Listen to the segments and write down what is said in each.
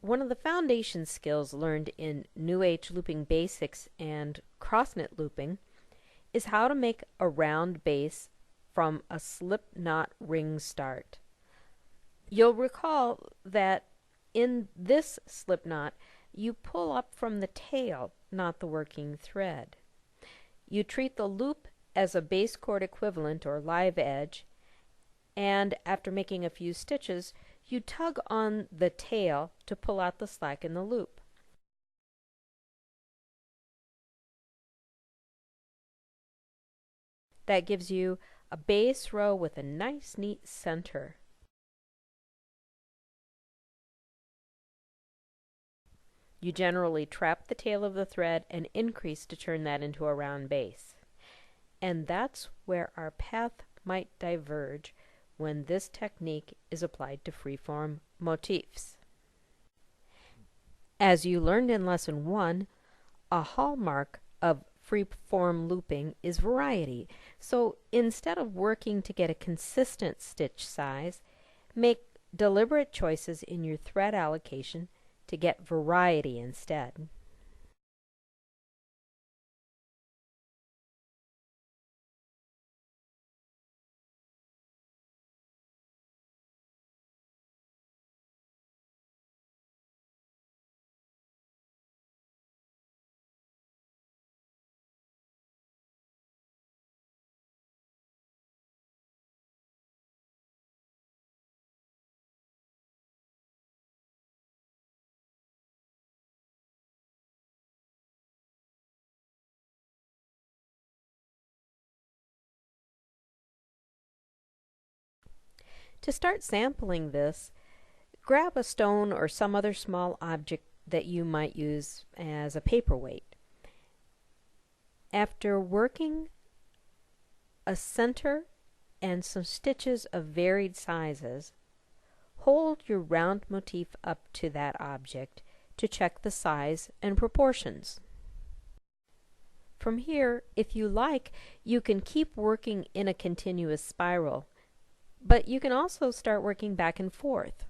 One of the foundation skills learned in New Age looping basics and cross-knit looping is how to make a round base from a slip knot ring start. You'll recall that in this slip knot, you pull up from the tail, not the working thread. You treat the loop as a base cord equivalent or live edge, and after making a few stitches, you tug on the tail to pull out the slack in the loop. That gives you a base row with a nice, neat center. You generally trap the tail of the thread and increase to turn that into a round base. And that's where our path might diverge when this technique is applied to freeform motifs. As you learned in Lesson 1, a hallmark of freeform looping is variety. So instead of working to get a consistent stitch size, make deliberate choices in your thread allocation to get variety instead. To start sampling this, grab a stone or some other small object that you might use as a paperweight. After working a center and some stitches of varied sizes, hold your round motif up to that object to check the size and proportions. From here, if you like, you can keep working in a continuous spiral, but you can also start working back and forth.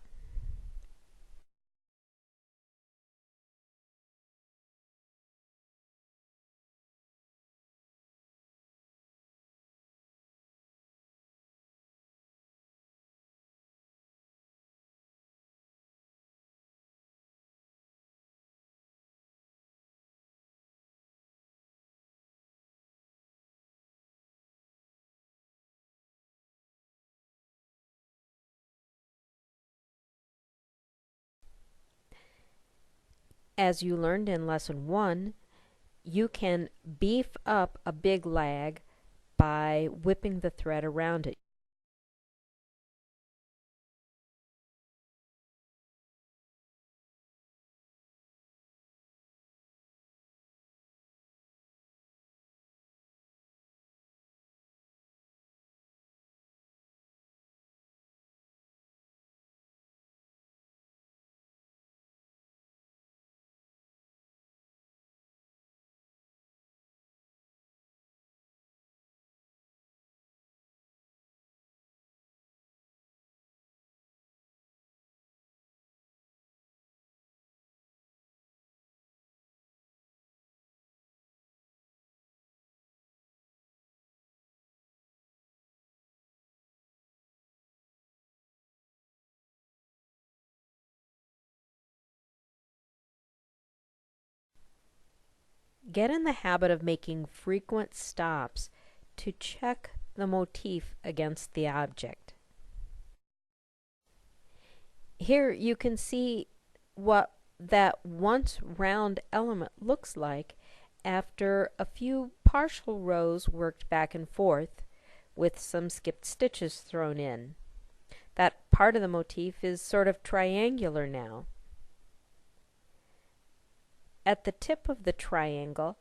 As you learned in Lesson 1, you can beef up a big lag by whipping the thread around it. Get in the habit of making frequent stops to check the motif against the object. Here you can see what that once round element looks like after a few partial rows worked back and forth with some skipped stitches thrown in. That part of the motif is sort of triangular now. At the tip of the triangle,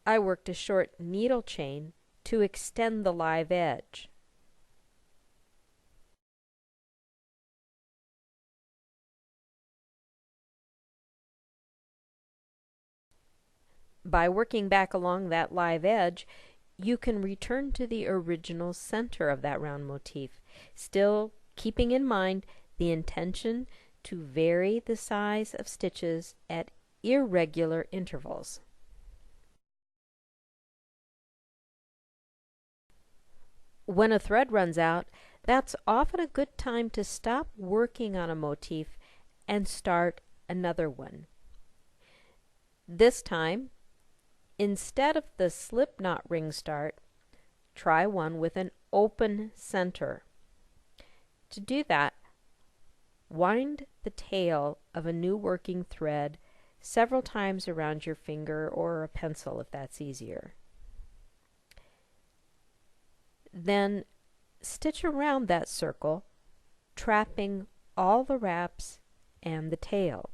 I worked a short needle chain to extend the live edge. By working back along that live edge, you can return to the original center of that round motif, still keeping in mind the intention to vary the size of stitches at irregular intervals. When a thread runs out, that's often a good time to stop working on a motif and start another one. This time, instead of the slip knot ring start, try one with an open center. To do that, wind the tail of a new working thread several times around your finger or a pencil if that's easier. Then stitch around that circle, trapping all the wraps and the tail.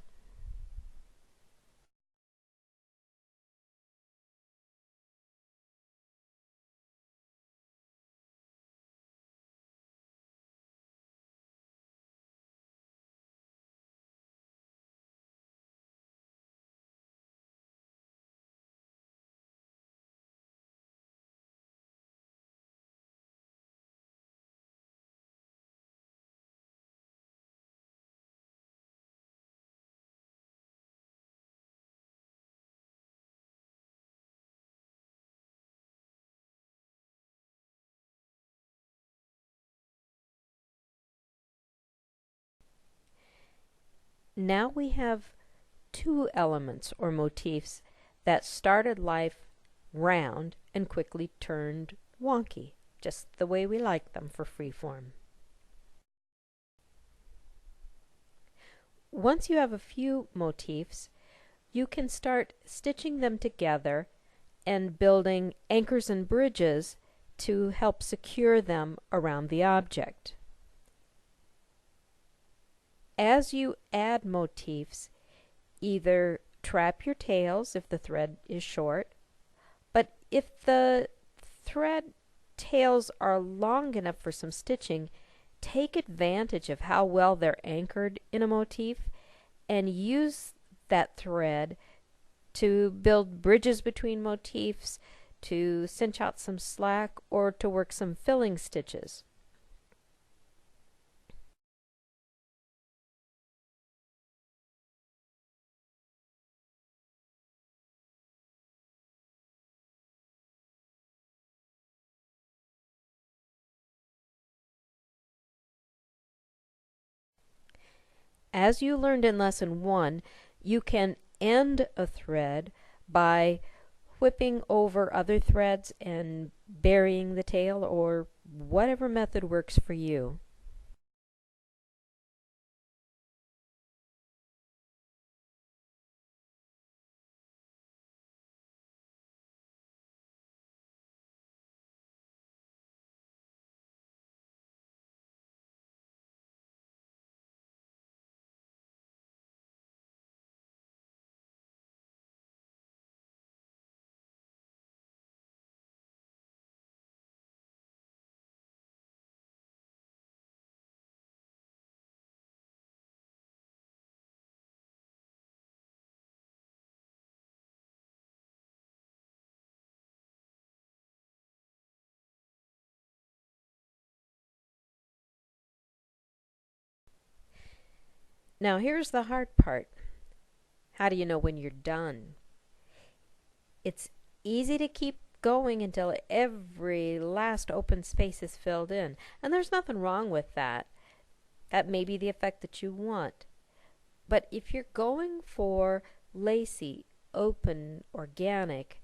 Now we have two elements or motifs that started life round and quickly turned wonky, just the way we like them for freeform. Once you have a few motifs, you can start stitching them together and building anchors and bridges to help secure them around the object. As you add motifs, either trap your tails if the thread is short, but if the thread tails are long enough for some stitching, take advantage of how well they're anchored in a motif and use that thread to build bridges between motifs, to cinch out some slack, or to work some filling stitches. As you learned in Lesson 1, you can end a thread by whipping over other threads and burying the tail, or whatever method works for you. Now here's the hard part. How do you know when you're done? It's easy to keep going until every last open space is filled in, and there's nothing wrong with that. That may be the effect that you want. But if you're going for lacy, open, organic,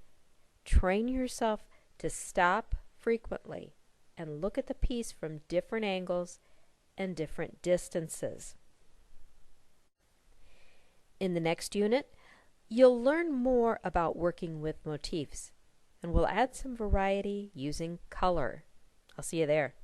train yourself to stop frequently and look at the piece from different angles and different distances. In the next unit, you'll learn more about working with motifs, and we'll add some variety using color. I'll see you there.